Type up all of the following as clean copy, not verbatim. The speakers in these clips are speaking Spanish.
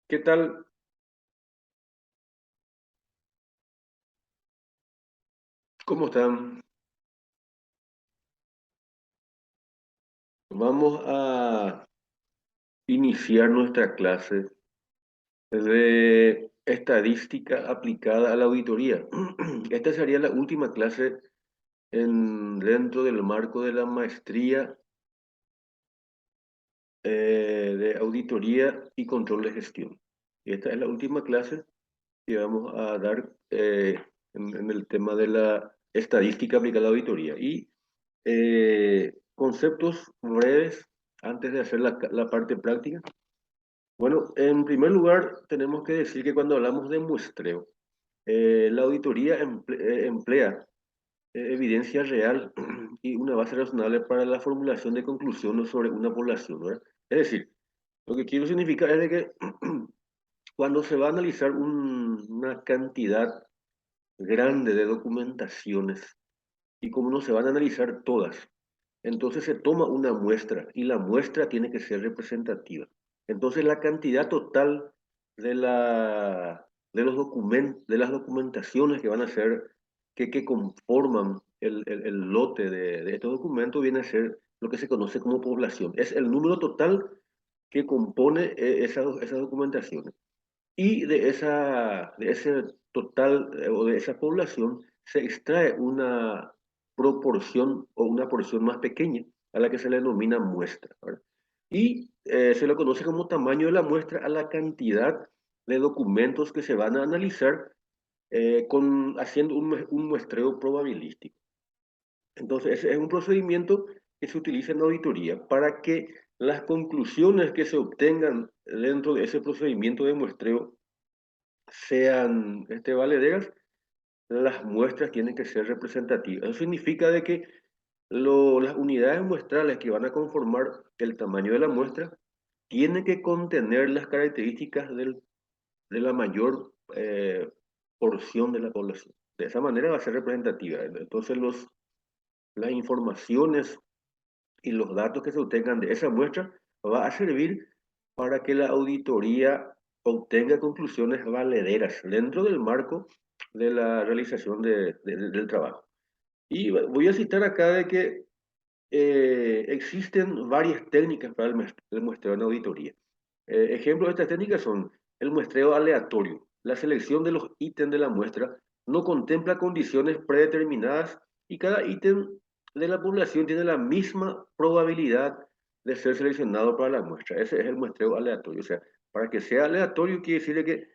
¿Qué tal? ¿Cómo están? Vamos a iniciar nuestra clase de estadística aplicada a la auditoría. Esta sería la última clase dentro del marco de la maestría de auditoría y control de gestión. Y esta es la última clase que vamos a dar en el tema de la estadística aplicada a la auditoría. Y conceptos breves antes de hacer la parte práctica. Bueno, en primer lugar, tenemos que decir que cuando hablamos de muestreo, la auditoría emplea evidencia real y una base razonable para la formulación de conclusiones sobre una población, ¿verdad? Es decir, lo que quiero significar es de que cuando se va a analizar una cantidad grande de documentaciones y como no se van a analizar todas, entonces se toma una muestra y la muestra tiene que ser representativa. Entonces la cantidad total de los documentos, de las documentaciones que van a ser, que conforman el lote de estos documentos viene a ser lo que se conoce como población. Es el número total que compone esas documentaciones. Y de ese total o de esa población se extrae una proporción o una porción más pequeña a la que se le denomina muestra, ¿verdad? Y se le conoce como tamaño de la muestra a la cantidad de documentos que se van a analizar haciendo un muestreo probabilístico. Entonces, ese es un procedimiento que se utiliza en auditoría para que las conclusiones que se obtengan dentro de ese procedimiento de muestreo sean valederas, las muestras tienen que ser representativas. Eso significa de que las unidades muestrales que van a conformar el tamaño de la muestra tienen que contener las características de la mayor porción de la población. De esa manera va a ser representativa. Entonces las informaciones y los datos que se obtengan de esa muestra va a servir para que la auditoría obtenga conclusiones valederas dentro del marco de la realización del trabajo. Y voy a citar acá de que existen varias técnicas para el muestreo en auditoría. Ejemplos de estas técnicas son el muestreo aleatorio. La selección de los ítems de la muestra no contempla condiciones predeterminadas y cada ítem de la población tiene la misma probabilidad de ser seleccionado para la muestra. Ese es el muestreo aleatorio. O sea, para que sea aleatorio quiere decir que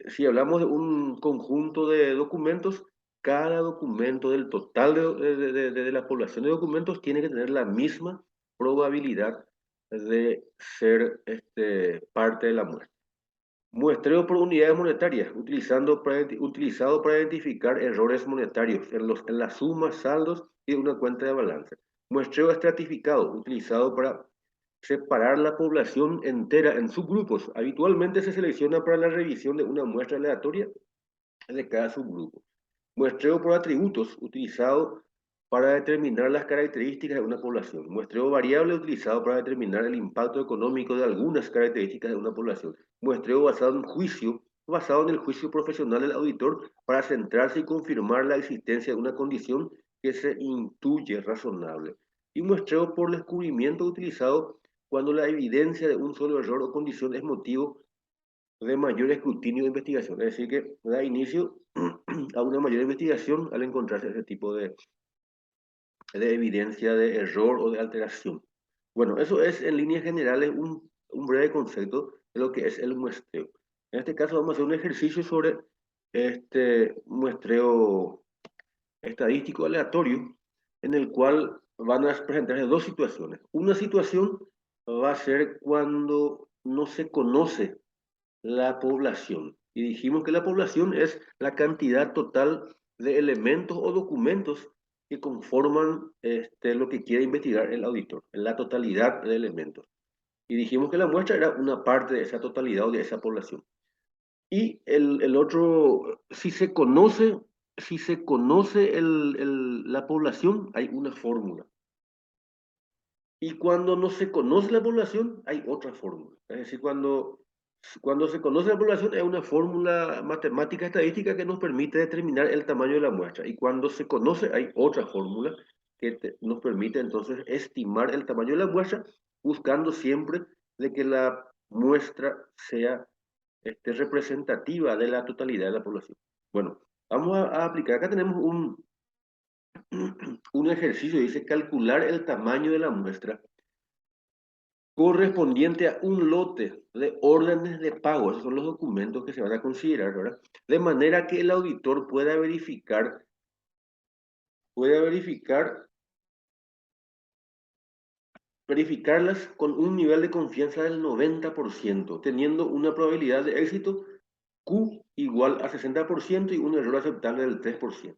si hablamos de un conjunto de documentos, cada documento del total de la población de documentos tiene que tener la misma probabilidad de ser parte de la muestra. Muestreo por unidades monetarias, utilizado para identificar errores monetarios en las sumas, saldos y de una cuenta de balance. Muestreo estratificado, utilizado para separar la población entera en subgrupos. Habitualmente se selecciona para la revisión de una muestra aleatoria de cada subgrupo. Muestreo por atributos, utilizado para determinar las características de una población. Muestreo variable, utilizado para determinar el impacto económico de algunas características de una población. Muestreo basado en el juicio profesional del auditor para centrarse y confirmar la existencia de una condición que se intuye razonable. Y muestreo por descubrimiento, utilizado cuando la evidencia de un solo error o condición es motivo de mayor escrutinio de investigación. Es decir, que da inicio a una mayor investigación al encontrarse ese tipo de evidencia de error o de alteración. Bueno, eso es en líneas generales un breve concepto de lo que es el muestreo. En este caso vamos a hacer un ejercicio sobre este muestreo estadístico aleatorio en el cual van a presentarse dos situaciones. Una situación va a ser cuando no se conoce la población. Y dijimos que la población es la cantidad total de elementos o documentos que conforman lo que quiere investigar el auditor, la totalidad de elementos. Y dijimos que la muestra era una parte de esa totalidad o de esa población. Y el otro, si se conoce la población, hay una fórmula. Y cuando no se conoce la población, hay otra fórmula. Es decir, cuando Cuando se conoce la población es una fórmula matemática estadística que nos permite determinar el tamaño de la muestra. Y cuando se conoce hay otra fórmula que nos permite entonces estimar el tamaño de la muestra, buscando siempre de que la muestra sea representativa de la totalidad de la población. Bueno, vamos a aplicar. Acá tenemos un ejercicio, dice calcular el tamaño de la muestra correspondiente a un lote de órdenes de pago. Esos son los documentos que se van a considerar, ¿verdad? De manera que el auditor pueda verificarlas con un nivel de confianza del 90%, teniendo una probabilidad de éxito Q igual a 60% y un error aceptable del 3%.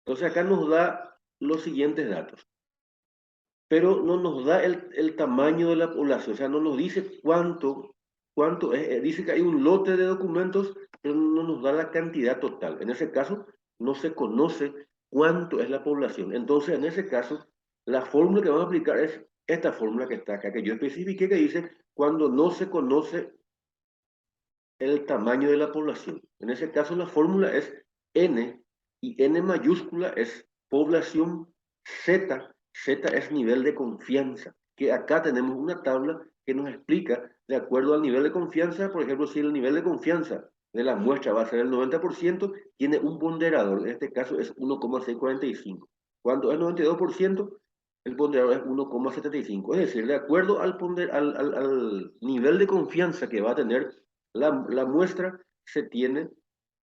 Entonces acá nos da los siguientes datos, pero no nos da el tamaño de la población, o sea, no nos dice cuánto es, dice que hay un lote de documentos, pero no nos da la cantidad total. En ese caso, no se conoce cuánto es la población. Entonces, en ese caso, la fórmula que vamos a aplicar es esta fórmula que está acá, que yo especifiqué, que dice cuando no se conoce el tamaño de la población. En ese caso, la fórmula es N, y N mayúscula es población, Z, Z es nivel de confianza, que acá tenemos una tabla que nos explica, de acuerdo al nivel de confianza, por ejemplo, si el nivel de confianza de la muestra va a ser el 90%, tiene un ponderador, en este caso es 1,645. Cuando es 92%, el ponderador es 1,75. Es decir, de acuerdo al nivel de confianza que va a tener la muestra, se tiene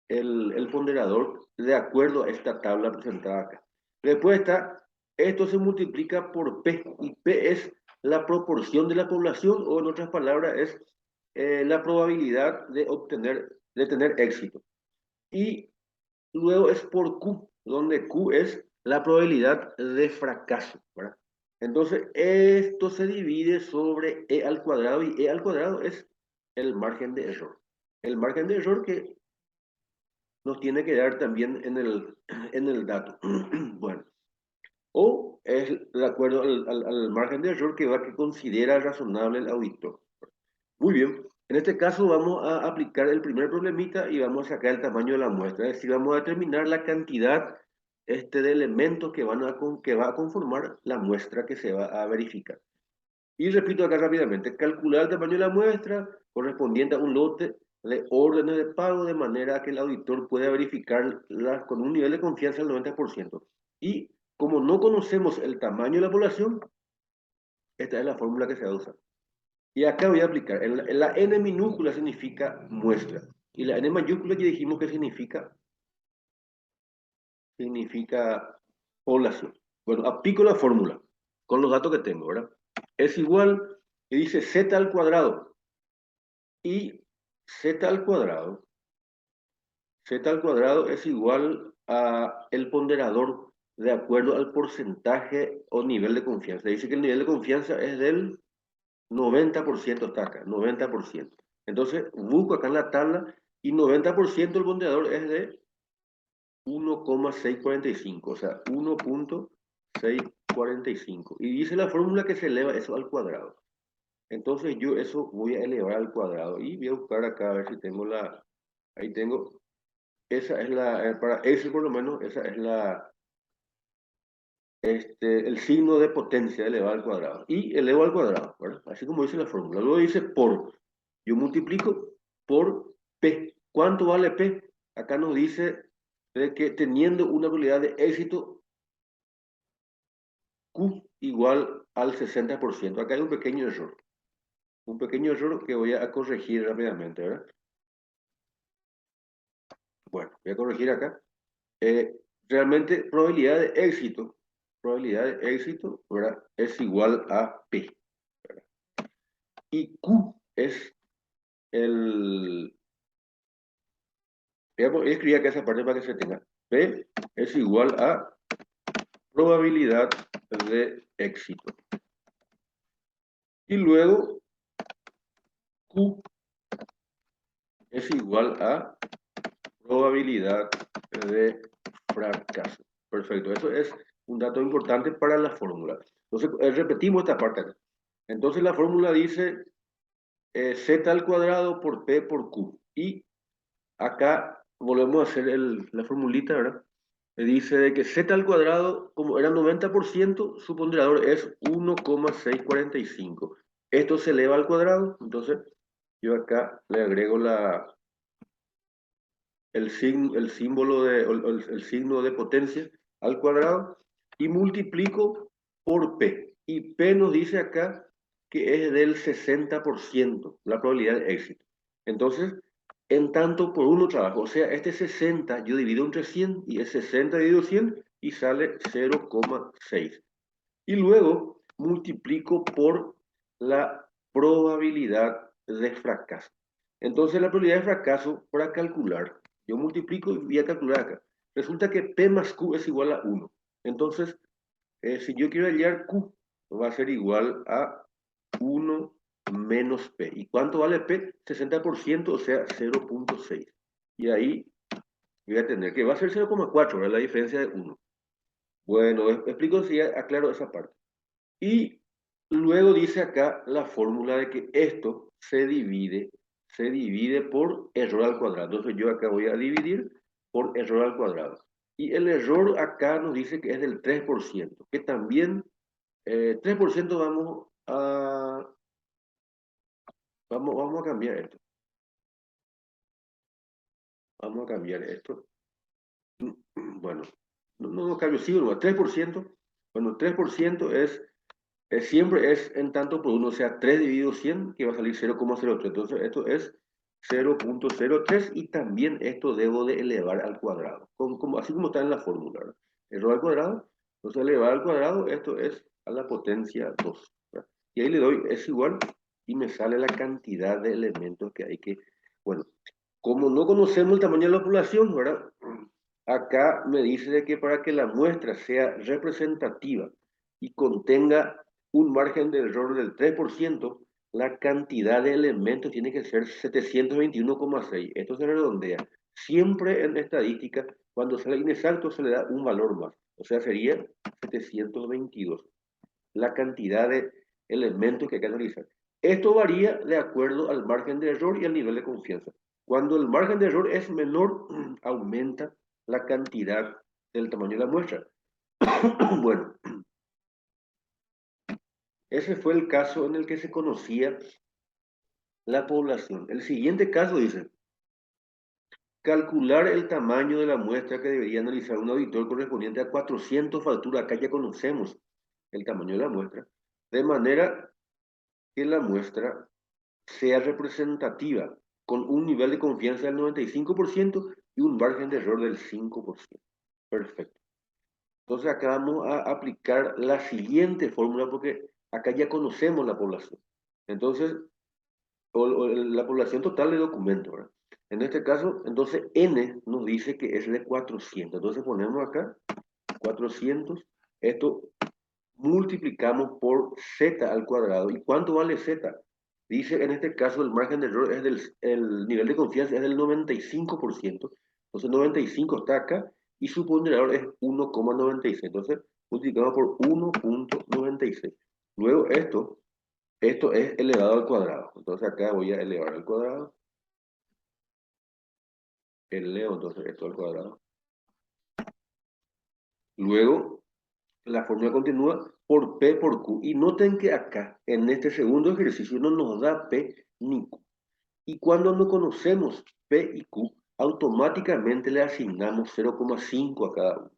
el ponderador de acuerdo a esta tabla presentada acá. Después está, esto se multiplica por P, y P es la proporción de la población, o en otras palabras es la probabilidad de tener éxito. Y luego es por Q, donde Q es la probabilidad de fracaso, ¿verdad? Entonces, esto se divide sobre E al cuadrado, y E al cuadrado es el margen de error. El margen de error que nos tiene que dar también en el dato. Bueno, o es de acuerdo al margen de error que considera razonable el auditor. Muy bien, en este caso vamos a aplicar el primer problemita y vamos a sacar el tamaño de la muestra, es decir, vamos a determinar la cantidad de elementos que va a conformar la muestra que se va a verificar. Y repito acá rápidamente, calcular el tamaño de la muestra correspondiente a un lote de órdenes de pago, de manera que el auditor pueda verificarlas con un nivel de confianza del 90%. Y como no conocemos el tamaño de la población, esta es la fórmula que se va a usar. Y acá voy a aplicar, la N minúscula significa muestra, y la N mayúscula ya dijimos que significa población. Bueno, aplico la fórmula con los datos que tengo, ¿verdad? Es igual, y dice Z al cuadrado, y z al cuadrado es igual a el ponderador de acuerdo al porcentaje o nivel de confianza. Dice que el nivel de confianza es del 90%, está acá, 90%. Entonces, busco acá en la tabla, y 90% el ponderador es de 1,645, o sea, 1,645. Y dice la fórmula que se eleva eso al cuadrado. Entonces yo eso voy a elevar al cuadrado, y voy a buscar acá a ver si tengo ahí tengo, esa es para ese por lo menos, esa es el signo de potencia elevado al cuadrado. Y elevo al cuadrado, ¿verdad? Así como dice la fórmula. Luego dice por. Yo multiplico por P. ¿Cuánto vale P? Acá nos dice de que teniendo una probabilidad de éxito Q igual al 60%. Acá hay un pequeño error. Un pequeño error que voy a corregir rápidamente, ¿verdad? Bueno, voy a corregir acá. Realmente probabilidad de éxito, ¿verdad? Es igual a P, ¿verdad? Y Q es el... Voy a escribir acá esa parte para que se tenga. P es igual a probabilidad de éxito. Y luego Q es igual a probabilidad de fracaso. Perfecto, eso es un dato importante para la fórmula. Entonces, repetimos esta parte acá. Entonces la fórmula dice z al cuadrado por p por q. Y acá volvemos a hacer la formulita, ¿verdad? Me dice de que z al cuadrado, como era 90%, su ponderador es 1,645. Esto se eleva al cuadrado, entonces yo acá le agrego el símbolo el signo de potencia al cuadrado y multiplico por P. Y P nos dice acá que es del 60%, la probabilidad de éxito. Entonces, en tanto por uno trabajo, o sea, este 60 yo divido entre 100 y es 60 dividido 100 y sale 0,6. Y luego multiplico por la probabilidad de fracaso. Entonces la probabilidad de fracaso para calcular, yo multiplico y voy a calcular acá. Resulta que P más Q es igual a 1. Entonces, si yo quiero hallar Q, va a ser igual a 1 menos P. ¿Y cuánto vale P? 60%, o sea, 0,6. Y ahí voy a tener que va a ser 0,4, ¿verdad? La diferencia de 1. Bueno, explico si aclaro esa parte. Y luego dice acá la fórmula de que esto se divide por error al cuadrado. Entonces yo acá voy a dividir por error al cuadrado. Y el error acá nos dice que es del 3%, que también 3% vamos a cambiar esto. Vamos a cambiar esto. Bueno, no cambio, sí, no, 3%. Bueno, 3% siempre es en tanto por uno, o sea, 3 dividido 100 que va a salir 0,03. Entonces, esto es 0,03 y también esto debo de elevar al cuadrado, así como está en la fórmula, ¿verdad? Error al cuadrado, entonces elevar al cuadrado, esto es a la potencia 2, ¿verdad? Y ahí le doy, es igual, y me sale la cantidad de elementos que hay que, bueno, como no conocemos el tamaño de la población, ¿verdad? Acá me dice de que para que la muestra sea representativa y contenga un margen de error del 3%, la cantidad de elementos tiene que ser 721,6. Esto se redondea. Siempre en estadística, cuando sale inexacto, se le da un valor más. O sea, sería 722. La cantidad de elementos que hay que analizar. Esto varía de acuerdo al margen de error y al nivel de confianza. Cuando el margen de error es menor, aumenta la cantidad del tamaño de la muestra. Bueno, ese fue el caso en el que se conocía la población. El siguiente caso dice, calcular el tamaño de la muestra que debería analizar un auditor correspondiente a 400 facturas. Acá ya conocemos el tamaño de la muestra, de manera que la muestra sea representativa, con un nivel de confianza del 95% y un margen de error del 5%. Perfecto. Entonces acá vamos a aplicar la siguiente fórmula porque acá ya conocemos la población. Entonces, la población total de documentos, ¿verdad? En este caso, entonces n nos dice que es de 400. Entonces ponemos acá 400. Esto multiplicamos por z al cuadrado. ¿Y cuánto vale z? Dice en este caso el margen de error el nivel de confianza es del 95%. Entonces 95 está acá y su ponderador es 1,96. Entonces multiplicamos por 1,96. Luego esto es elevado al cuadrado. Entonces acá voy a elevar al cuadrado. Elevo entonces esto al cuadrado. Luego la fórmula continúa por P por Q. Y noten que acá, en este segundo ejercicio, no nos da P ni Q. Y cuando no conocemos P y Q, automáticamente le asignamos 0,5 a cada uno.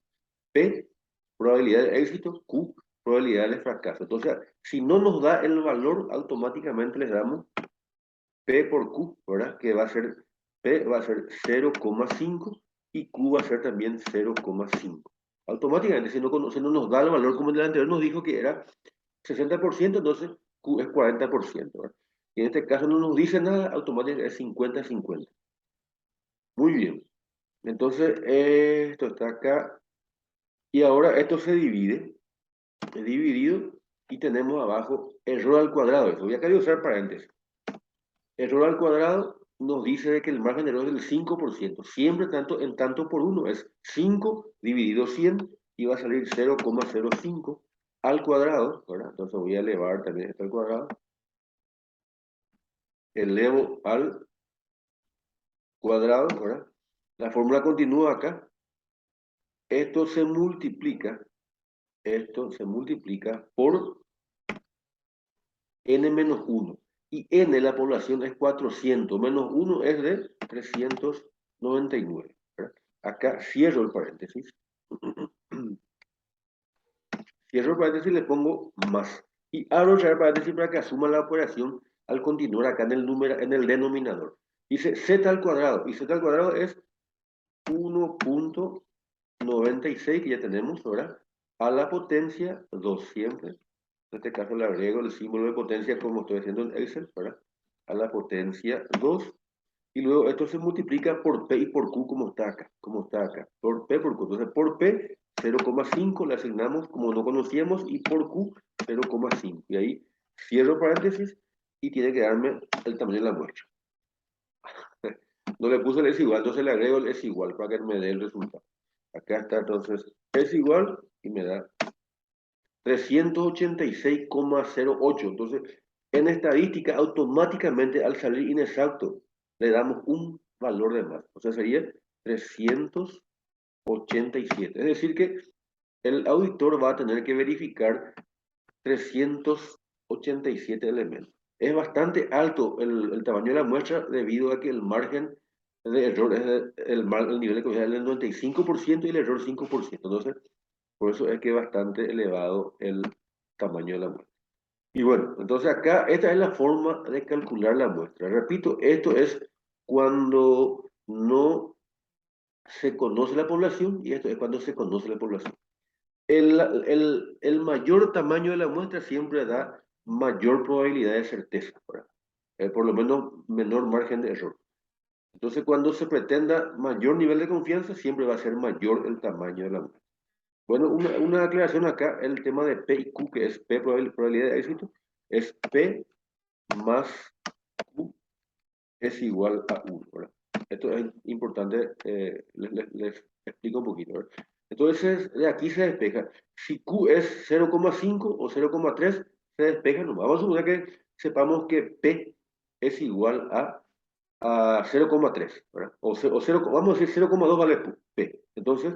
P, probabilidad de éxito; Q, probabilidad de fracaso. Entonces, si no nos da el valor, automáticamente le damos P por Q, ¿verdad? Que va a ser, P va a ser 0,5 y Q va a ser también 0,5. Automáticamente, si no nos da el valor, como en el anterior nos dijo que era 60%, entonces Q es 40%, ¿verdad? Y en este caso no nos dice nada, automáticamente es 50-50. Muy bien. Entonces, esto está acá. Y ahora esto se divide, es dividido, y tenemos abajo error al cuadrado. Eso voy a querer usar paréntesis. Error al cuadrado nos dice de que el margen de error es del 5%. Siempre en tanto por uno es 5 dividido 100 y va a salir 0,05 al cuadrado, ¿verdad? Entonces voy a elevar también esto al cuadrado. elevo al cuadrado, ¿verdad? La fórmula continúa acá. Esto se multiplica por n menos 1. Y n, la población, es 400, menos 1 es de 399. ¿Verdad? Acá cierro el paréntesis. Cierro el paréntesis y le pongo más. Y abro otra vez el paréntesis para que asuma la operación al continuar acá en el, número, en el denominador. Dice z al cuadrado. Y z al cuadrado es 1.96, que ya tenemos, ¿verdad? A la potencia 2 siempre. En este caso le agrego el símbolo de potencia como estoy haciendo en Excel, ¿verdad? A la potencia 2. Y luego esto se multiplica por P y por Q como está acá. Por P por Q. Entonces por P 0,5 le asignamos como no conocíamos y por Q 0,5. Y ahí cierro paréntesis y tiene que darme el tamaño de la muestra. No le puse el es igual, entonces le agrego el es igual para que me dé el resultado. Acá está entonces es igual y me da 386,08. Entonces, en estadística, automáticamente al salir inexacto, le damos un valor de más. O sea, sería 387. Es decir, que el auditor va a tener que verificar 387 elementos. Es bastante alto el tamaño de la muestra debido a que el margen de error es el nivel de confianza del 95% y el error 5%. Entonces, por eso es que es bastante elevado el tamaño de la muestra. Y bueno, entonces acá esta es la forma de calcular la muestra. Repito, esto es cuando no se conoce la población y esto es cuando se conoce la población. El mayor tamaño de la muestra siempre da mayor probabilidad de certeza, ¿verdad? Por lo menos menor margen de error. Entonces, cuando se pretenda mayor nivel de confianza, siempre va a ser mayor el tamaño de la muestra. Bueno, una aclaración acá, el tema de P y Q, que es P probabilidad de éxito, es P más Q es igual a 1, ¿verdad? Esto es importante, les explico un poquito, ¿verdad? Entonces, de aquí se despeja. Si Q es 0,5 o 0,3, se despeja nomás. Vamos a suponer que sepamos que P es igual a 0,3, ¿verdad? O 0, vamos a decir 0,2 vale P. Entonces,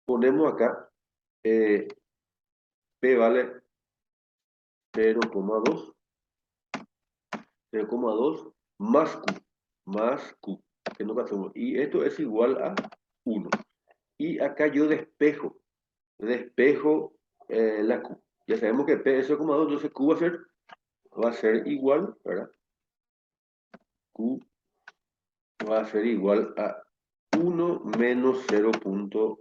ponemos acá, P vale 0,2, 0,2 más Q, que no pasamos. Y esto es igual a 1. Y acá yo despejo la Q. Ya sabemos que P es 0,2, entonces Q va a ser igual, ¿verdad? Q va a ser igual a 1 menos 0,2.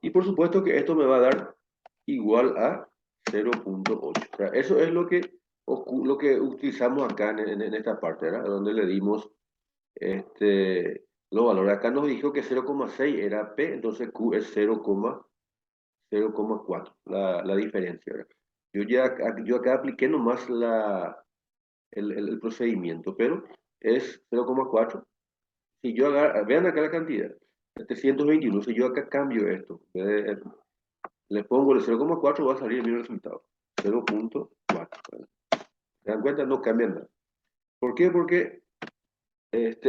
Y por supuesto que esto me va a dar igual a 0,8. O sea, eso es lo que utilizamos acá en esta parte, ¿verdad? Donde le dimos los valores. Acá nos dijo que 0,6 era P, entonces Q es 0,4, la diferencia, ¿verdad? Yo acá apliqué nomás el procedimiento, pero es 0,4. Si yo vean acá la cantidad, 721. Si yo acá cambio esto, le pongo el 0,4, va a salir el mismo resultado, 0,4. ¿Se dan cuenta? No cambia nada. ¿Por qué? Porque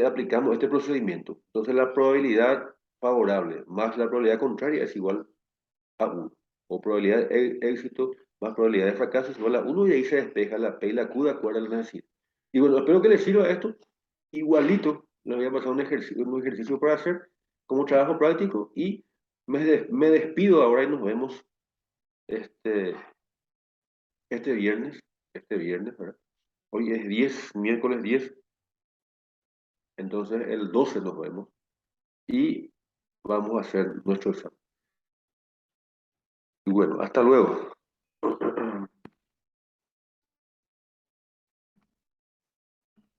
aplicamos este procedimiento. Entonces la probabilidad favorable más la probabilidad contraria es igual a 1. O probabilidad de éxito más probabilidad de fracaso es igual a 1 y ahí se despeja la P y la Q de acuerdo a la necesidad. Y bueno, espero que les sirva esto. Igualito, les voy a pasar un ejercicio para hacer como trabajo práctico y me despido ahora y nos vemos este, este viernes, ¿verdad? Hoy es 10, miércoles 10, entonces el 12 nos vemos y vamos a hacer nuestro examen. Y bueno, hasta luego.